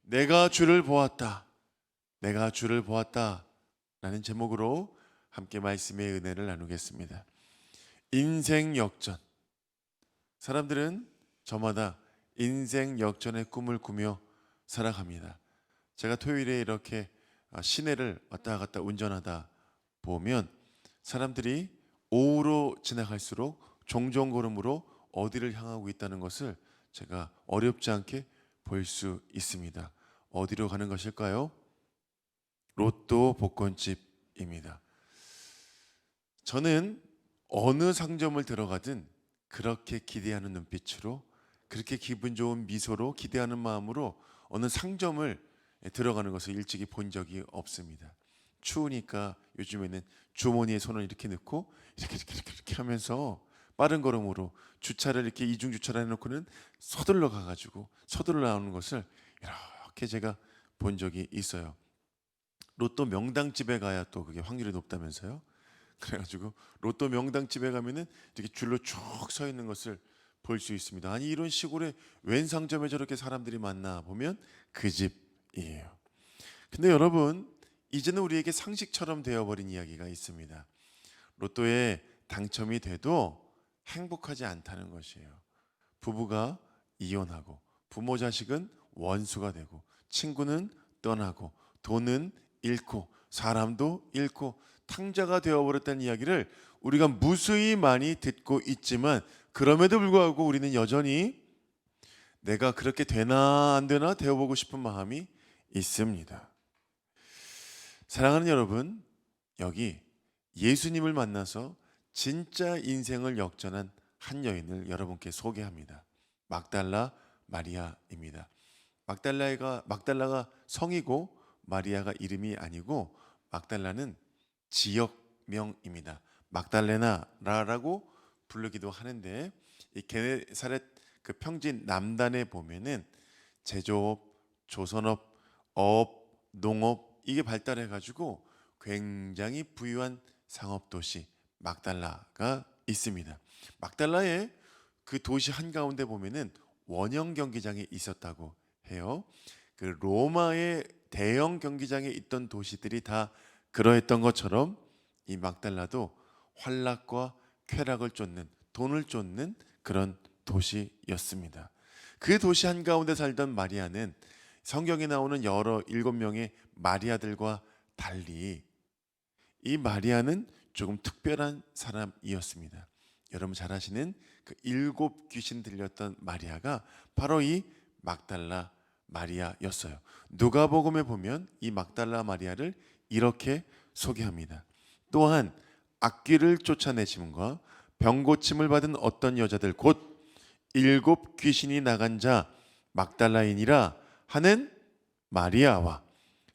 내가 주를 보았다. 내가 주를 보았다. 라는 제목으로 함께 말씀의 은혜를 나누겠습니다. 인생 역전. 사람들은 저마다 인생 역전의 꿈을 꾸며 살아갑니다. 제가 토요일에 이렇게 시내를 왔다 갔다 운전하다 보면 사람들이 오후로 지나갈수록 종종 걸음으로 어디를 향하고 있다는 것을 제가 어렵지 않게 볼 수 있습니다. 어디로 가는 것일까요? 로또 복권집입니다. 저는 어느 상점을 들어가든 그렇게 기대하는 눈빛으로, 그렇게 기분 좋은 미소로, 기대하는 마음으로 어느 상점을 들어가는 것을 일찍이 본 적이 없습니다. 추우니까 요즘에는 주머니에 손을 이렇게 넣고 이렇게 하면서 빠른 걸음으로 주차를 이렇게 이중 주차를 해놓고는 서둘러 가가지고 서둘러 나오는 것을 이렇게 제가 본 적이 있어요. 로또 명당집에 가야 또 그게 확률이 높다면서요. 그래가지고 로또 명당집에 가면은 이렇게 줄로 쭉 서 있는 것을 볼 수 있습니다. 아니, 이런 시골에 웬 상점에 저렇게 사람들이 많나 보면 그 집이에요. 근데 여러분, 이제는 우리에게 상식처럼 되어버린 이야기가 있습니다. 로또에 당첨이 돼도 행복하지 않다는 것이에요. 부부가 이혼하고, 부모 자식은 원수가 되고, 친구는 떠나고, 돈은 잃고, 사람도 잃고, 탕자가 되어버렸다는 이야기를 우리가 무수히 많이 듣고 있지만, 그럼에도 불구하고 우리는 여전히 내가 그렇게 되나 안 되나 되어보고 싶은 마음이 있습니다. 사랑하는 여러분, 여기 예수님을 만나서 진짜 인생을 역전한 한 여인을 여러분께 소개합니다. 막달라 마리아입니다. 막달라가 성이고 마리아가 이름이 아니고, 막달라는 지역명입니다. 막달레나라고 부르기도 하는데, 이 게네사렛 그 평지 남단에 보면은 제조업, 조선업, 어업, 농업 이게 발달해 가지고 굉장히 부유한 상업 도시 막달라가 있습니다. 막달라의 그 도시 한가운데 보면은 원형 경기장이 있었다고 해요. 그 로마의 대형 경기장에 있던 도시들이 다 그러했던 것처럼 이 막달라도 환락과 쾌락을 쫓는, 돈을 쫓는 그런 도시였습니다. 그 도시 한가운데 살던 마리아는 성경에 나오는 여러 7명의 마리아들과 달리 이 마리아는 조금 특별한 사람이었습니다. 여러분 잘 아시는 그 7 귀신 들렸던 마리아가 바로 이 막달라 마리아였어요. 누가복음에 보면 이 막달라 마리아를 이렇게 소개합니다. 또한 악귀를 쫓아내심과 병 고침을 받은 어떤 여자들 곧 7 귀신이 나간 자 막달라인이라 하는 마리아와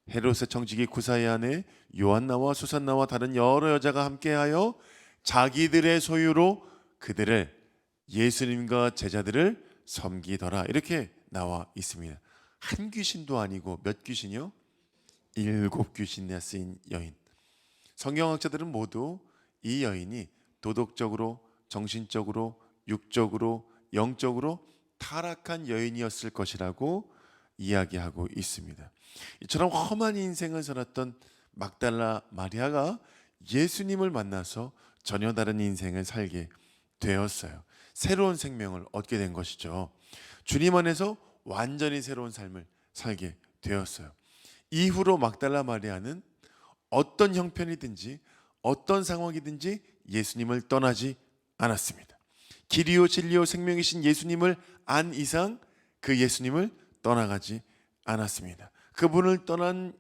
헤롯의 청지기 구사의 아내 요한나와 수산나와 다른 여러 여자가 함께하여 자기들의 소유로 그들을, 예수님과 제자들을 섬기더라. 이렇게 나와 있습니다. 한 귀신도 아니고 몇 귀신이요? 7 귀신에 쓰인 여인. 성경학자들은 모두 이 여인이 도덕적으로, 정신적으로, 육적으로, 영적으로 타락한 여인이었을 것이라고 이야기하고 있습니다. 이처럼 험한 인생을 살았던 막달라 마리아가 예수님을 만나서 전혀 다른 인생을 살게 되었어요. 새로운 생명을 얻게 된 것이죠. 주님 안에서 완전히 새로운 삶을 살게 되었어요. 이후로 막달라 마리아는 어떤 형편이든지 어떤 상황이든지 예수님을 떠나지 않았습니다. 길이요 진리요 생명이신 예수님을 안 이상 그 예수님을 떠나가지 않았습니다. 그분을 떠난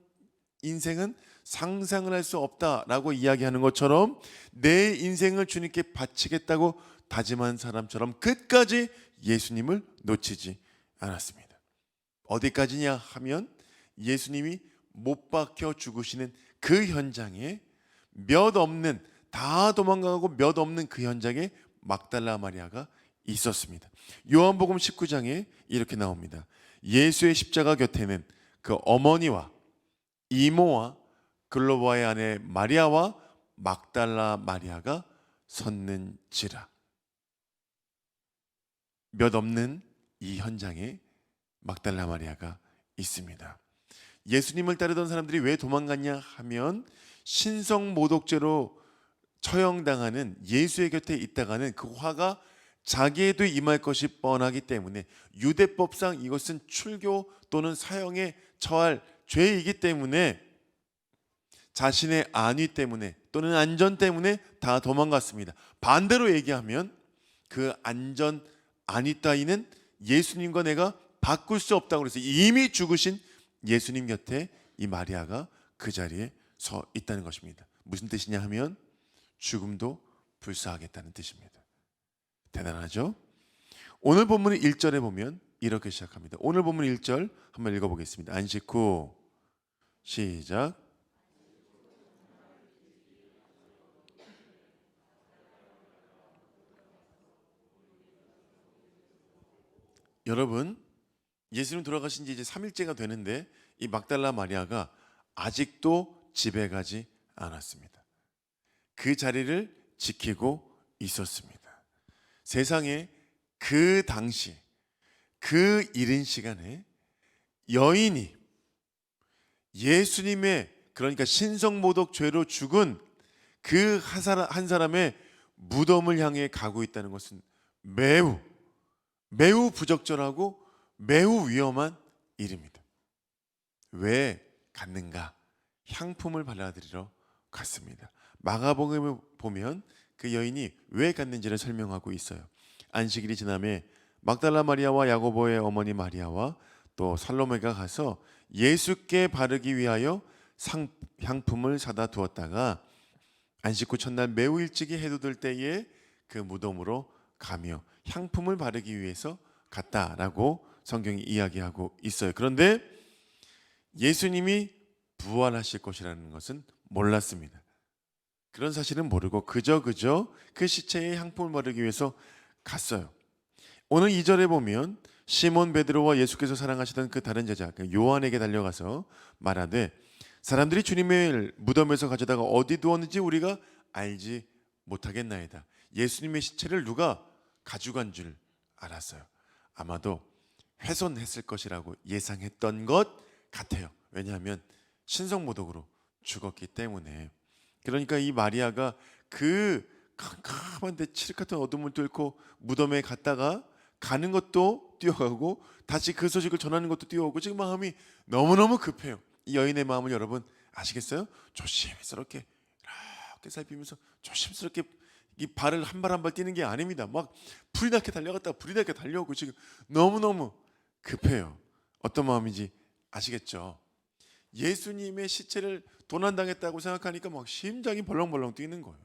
인생은 상상을 할 수 없다라고 이야기하는 것처럼 내 인생을 주님께 바치겠다고 다짐한 사람처럼 끝까지 예수님을 놓치지 않았습니다. 어디까지냐 하면 예수님이 못 박혀 죽으시는 그 현장에 몇 없는, 다 도망가고 몇 없는 그 현장에 막달라 마리아가 있었습니다. 요한복음 19장에 이렇게 나옵니다. 예수의 십자가 곁에는 그 어머니와 이모와 글로바의 아내 마리아와 막달라 마리아가 섰는지라. 몇 없는 이 현장에 막달라 마리아가 있습니다. 예수님을 따르던 사람들이 왜 도망갔냐 하면 신성모독죄로 처형당하는 예수의 곁에 있다가는 그 화가 자기에도 임할 것이 뻔하기 때문에, 유대법상 이것은 출교 또는 사형에 처할 죄이기 때문에 자신의 안위 때문에 또는 안전 때문에 다 도망갔습니다. 반대로 얘기하면 그 안전 안위 따위는 예수님과 내가 바꿀 수 없다고 그래서 이미 죽으신 예수님 곁에 이 마리아가 그 자리에 서 있다는 것입니다. 무슨 뜻이냐 하면 죽음도 불사하겠다는 뜻입니다. 대단하죠? 오늘 본문 1절에 보면 이렇게 시작합니다. 오늘 본문 1절 한번 읽어보겠습니다. 안식 후 시작. 여러분, 예수님 돌아가신 지 이제 3일째가 되는데 이 막달라 마리아가 아직도 집에 가지 않았습니다. 그 자리를 지키고 있었습니다. 세상에 그 당시 그 이른 시간에 여인이 예수님의, 그러니까 신성모독 죄로 죽은 그 한 사람의 무덤을 향해 가고 있다는 것은 매우 부적절하고 매우 위험한 일입니다. 왜 갔는가? 향품을 발라드리러 갔습니다. 마가복음을 보면 그 여인이 왜 갔는지를 설명하고 있어요. 안식일이 지남에 막달라 마리아와 야고보의 어머니 마리아와 또 살로메가 가서 예수께 바르기 위하여 향품을 사다 두었다가 안식 후 첫날 매우 일찍이 해도 들 때에 그 무덤으로 가며 향품을 바르기 위해서 갔다라고 성경이 이야기하고 있어요. 그런데 예수님이 부활하실 것이라는 것은 몰랐습니다. 그런 사실은 모르고 그저 그 시체에 향품을 바르기 위해서 갔어요. 오늘 2절에 보면 시몬 베드로와 예수께서 사랑하시던 그 다른 제자 요한에게 달려가서 말하되 사람들이 주님을 무덤에서 가져다가 어디 두었는지 우리가 알지 못하겠나이다. 예수님의 시체를 누가 가져간 줄 알았어요. 아마도 훼손했을 것이라고 예상했던 것 같아요. 왜냐하면 신성모독으로 죽었기 때문에. 그러니까 이 마리아가 그 캄캄한데 칠흑 같은 어둠을 뚫고 무덤에 갔다가 가는 것도 뛰어가고 다시 그 소식을 전하는 것도 뛰어오고 지금 마음이 너무너무 급해요. 이 여인의 마음을 여러분 아시겠어요? 조심스럽게 이렇게 살피면서 조심스럽게 이 발을 한 발 한 발 뛰는 게 아닙니다. 막 불이 나게 달려갔다가 불이 나게 달려오고 지금 너무너무 급해요. 어떤 마음인지 아시겠죠? 예수님의 시체를 도난당했다고 생각하니까 막 심장이 벌렁벌렁 뛰는 거예요.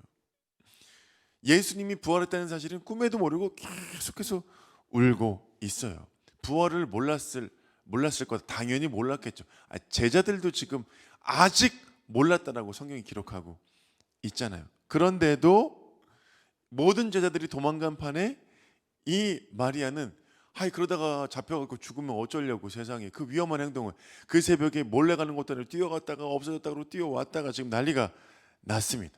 예수님이 부활했다는 사실은 꿈에도 모르고 계속해서 울고 있어요. 부활을 몰랐을 거다. 당연히 몰랐겠죠. 제자들도 지금 아직 몰랐다라고 성경이 기록하고 있잖아요. 그런데도 모든 제자들이 도망간 판에 이 마리아는 그러다가 잡혀가고 죽으면 어쩌려고, 세상에 그 위험한 행동을, 그 새벽에 몰래 가는 것도 아니고 뛰어갔다가 없어졌다고 뛰어왔다가 지금 난리가 났습니다.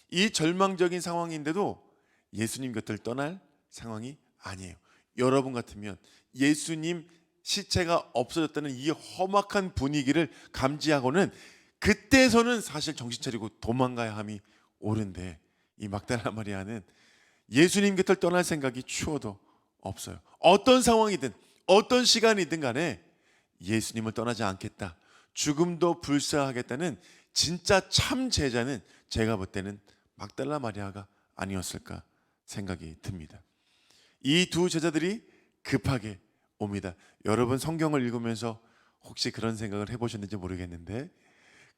이 절망적인 상황인데도 예수님 곁을 떠날 상황이 아니에요. 여러분 같으면 예수님 시체가 없어졌다는 이 험악한 분위기를 감지하고는 그때서는 사실 정신 차리고 도망가야 함이 옳은데 이 막달라 마리아는 예수님 곁을 떠날 생각이 추워도 없어요. 어떤 상황이든 어떤 시간이든 간에 예수님을 떠나지 않겠다, 죽음도 불사하겠다는 진짜 참 제자는 제가 볼 때는 막달라 마리아가 아니었을까 생각이 듭니다. 이 두 제자들이 급하게 옵니다. 여러분 성경을 읽으면서 혹시 그런 생각을 해보셨는지 모르겠는데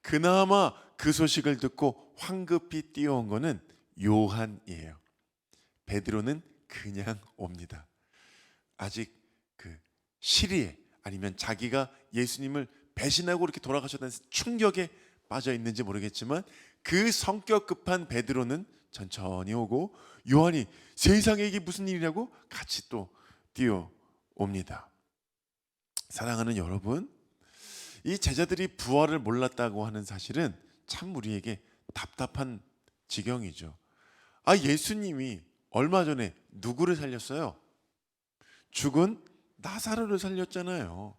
그나마 그 소식을 듣고 황급히 뛰어온 거는 요한이에요. 베드로는 그냥 옵니다. 아직 그 시리에, 아니면 자기가 예수님을 배신하고 이렇게 돌아가셨다는 충격에 빠져 있는지 모르겠지만 그 성격 급한 베드로는 천천히 오고 요한이 세상에 이게 무슨 일이냐고 같이 또 뛰어옵니다. 사랑하는 여러분, 이 제자들이 부활을 몰랐다고 하는 사실은 참 우리에게 답답한 지경이죠. 예수님이 얼마 전에 누구를 살렸어요? 죽은 나사로를 살렸잖아요.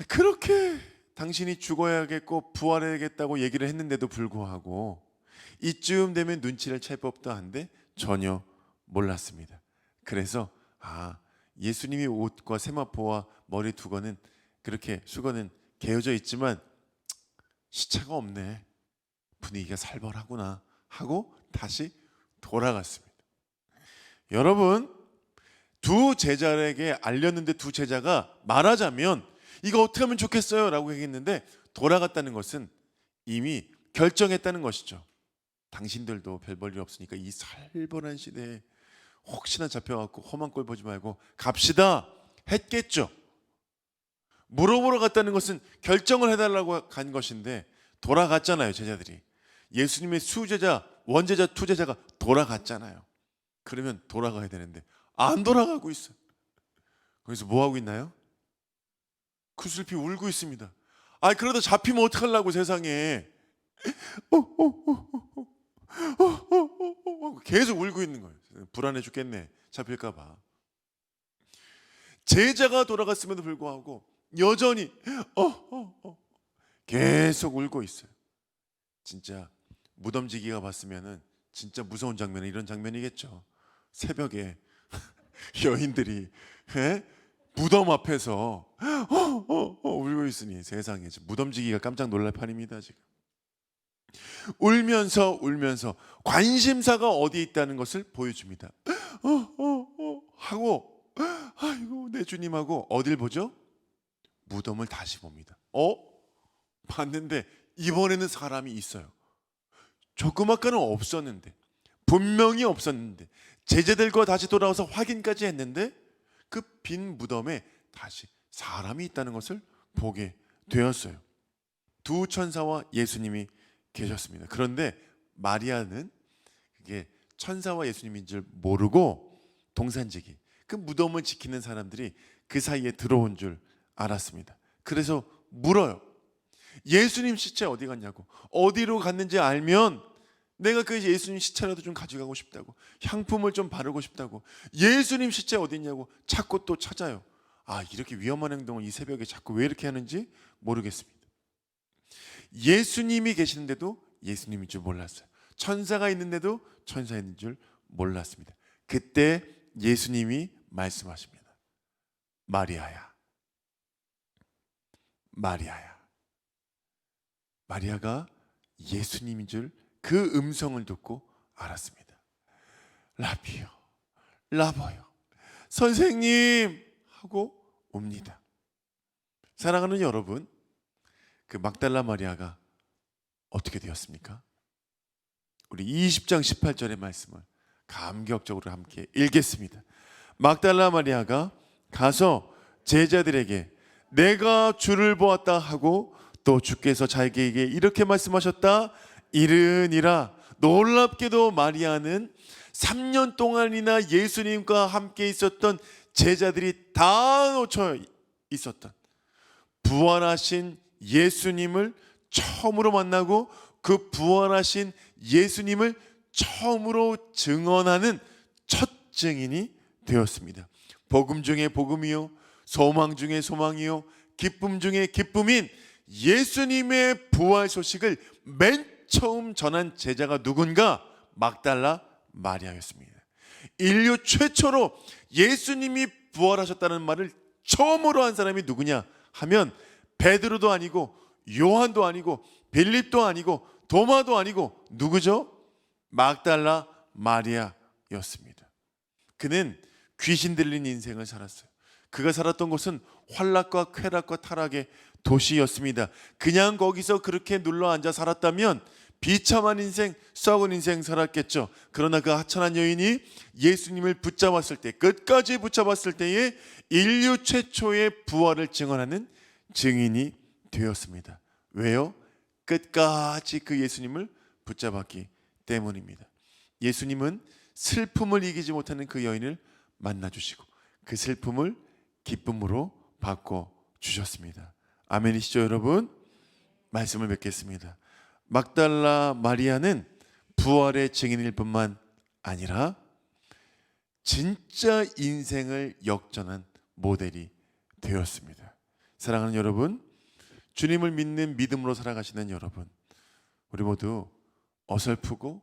그렇게 당신이 죽어야겠고 부활해야겠다고 얘기를 했는데도 불구하고 이쯤 되면 눈치를 챌 법도 한데 전혀 몰랐습니다. 그래서 예수님이 옷과 세마포와 머리 두건은 그렇게 수건은 개어져 있지만 시체가 없네, 분위기가 살벌하구나 하고 다시 돌아갔습니다. 여러분, 두 제자에게 알렸는데 두 제자가 말하자면 이거 어떻게 하면 좋겠어요 라고 얘기했는데 돌아갔다는 것은 이미 결정했다는 것이죠. 당신들도 별 볼 일 없으니까 이 살벌한 시대에 혹시나 잡혀갖고 험한 꼴 보지 말고 갑시다 했겠죠. 물어보러 갔다는 것은 결정을 해달라고 간 것인데 돌아갔잖아요. 제자들이 예수님의 수제자, 원제자, 투제자가 돌아갔잖아요. 그러면 돌아가야 되는데 안 돌아가고 있어요. 거기서 뭐 하고 있나요? 구슬피 울고 있습니다. 그러다 잡히면 어떡하려고 세상에. 계속 울고 있는 거예요. 불안해 죽겠네, 잡힐까 봐. 제자가 돌아갔음에도 불구하고 여전히 계속 울고 있어요. 진짜 무덤지기가 봤으면은 진짜 무서운 장면은 이런 장면이겠죠. 새벽에 여인들이 무덤 앞에서 울고 있으니 세상에 무덤지기가 깜짝 놀랄 판입니다. 지금 울면서 관심사가 어디에 있다는 것을 보여줍니다. 하고 아이고 내 주님하고 어딜 보죠? 무덤을 다시 봅니다. 봤는데 이번에는 사람이 있어요. 조금 아까는 없었는데, 분명히 없었는데 제자들과 다시 돌아와서 확인까지 했는데 그 빈 무덤에 다시 사람이 있다는 것을 보게 되었어요. 두 천사와 예수님이 계셨습니다. 그런데 마리아는 그게 천사와 예수님인 줄 모르고 동산지기, 그 무덤을 지키는 사람들이 그 사이에 들어온 줄 알았습니다. 그래서 물어요. 예수님 시체 어디 갔냐고. 어디로 갔는지 알면 내가 그 예수님 시체라도 좀 가져가고 싶다고, 향품을 좀 바르고 싶다고. 예수님 시체 어디 있냐고 찾고 또 찾아요. 이렇게 위험한 행동을 이 새벽에 자꾸 왜 이렇게 하는지 모르겠습니다. 예수님이 계시는데도 예수님인 줄 몰랐어요. 천사가 있는데도 천사인 줄 몰랐습니다. 그때 예수님이 말씀하십니다. 마리아야, 마리아야. 마리아가 예수님인 줄 그 음성을 듣고 알았습니다. 라비요, 라보요, 선생님 하고 옵니다. 사랑하는 여러분, 그 막달라 마리아가 어떻게 되었습니까? 우리 20장 18절의 말씀을 감격적으로 함께 읽겠습니다. 막달라 마리아가 가서 제자들에게 내가 주를 보았다 하고 또 주께서 자기에게 이렇게 말씀하셨다 이르니라. 놀랍게도 마리아는 3년 동안이나 예수님과 함께 있었던 제자들이 다 놓쳐 있었던 부활하신 예수님을 처음으로 만나고 그 부활하신 예수님을 처음으로 증언하는 첫 증인이 되었습니다. 복음 중에 복음이요, 소망 중에 소망이요, 기쁨 중에 기쁨인 예수님의 부활 소식을 맨 처음 전한 제자가 누군가? 막달라 마리아였습니다. 인류 최초로 예수님이 부활하셨다는 말을 처음으로 한 사람이 누구냐 하면 베드로도 아니고 요한도 아니고 빌립도 아니고 도마도 아니고 누구죠? 막달라 마리아였습니다. 그는 귀신 들린 인생을 살았어요. 그가 살았던 곳은 환락과 쾌락과 타락의 도시였습니다. 그냥 거기서 그렇게 눌러앉아 살았다면 비참한 인생, 썩은 인생 살았겠죠. 그러나 그 하찮은 여인이 예수님을 붙잡았을 때, 끝까지 붙잡았을 때에 인류 최초의 부활을 증언하는 증인이 되었습니다. 왜요? 끝까지 그 예수님을 붙잡았기 때문입니다. 예수님은 슬픔을 이기지 못하는 그 여인을 만나주시고 그 슬픔을 기쁨으로 바꿔주셨습니다. 아멘이시죠 여러분? 말씀을 뵙겠습니다. 막달라 마리아는 부활의 증인일 뿐만 아니라 진짜 인생을 역전한 모델이 되었습니다. 사랑하는 여러분, 주님을 믿는 믿음으로 살아가시는 여러분, 우리 모두 어설프고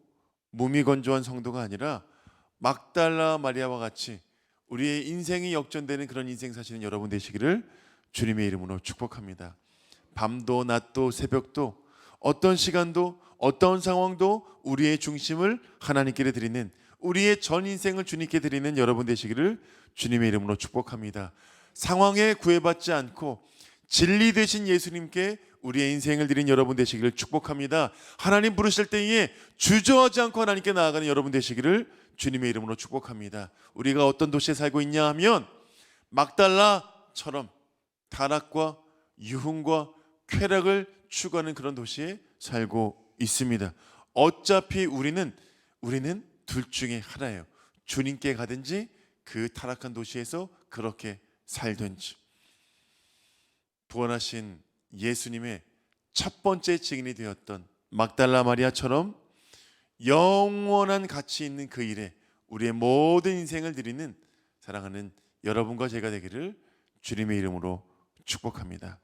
몸이 건조한 성도가 아니라 막달라 마리아와 같이 우리의 인생이 역전되는 그런 인생 사시는 여러분 되시기를 주님의 이름으로 축복합니다. 밤도 낮도 새벽도 어떤 시간도 어떤 상황도 우리의 중심을 하나님께 드리는, 우리의 전 인생을 주님께 드리는 여러분 되시기를 주님의 이름으로 축복합니다. 상황에 구애받지 않고 진리 되신 예수님께 우리의 인생을 드린 여러분 되시기를 축복합니다. 하나님 부르실 때에 주저하지 않고 하나님께 나아가는 여러분 되시기를 주님의 이름으로 축복합니다. 우리가 어떤 도시에 살고 있냐 하면 막달라처럼 타락과 유흥과 쾌락을 추구하는 그런 도시에 살고 있습니다. 어차피 우리는 둘 중에 하나예요. 주님께 가든지 그 타락한 도시에서 그렇게 살든지. 부활하신 예수님의 첫 번째 증인이 되었던 막달라 마리아처럼 영원한 가치 있는 그 일에 우리의 모든 인생을 드리는 사랑하는 여러분과 제가 되기를 주님의 이름으로 축복합니다.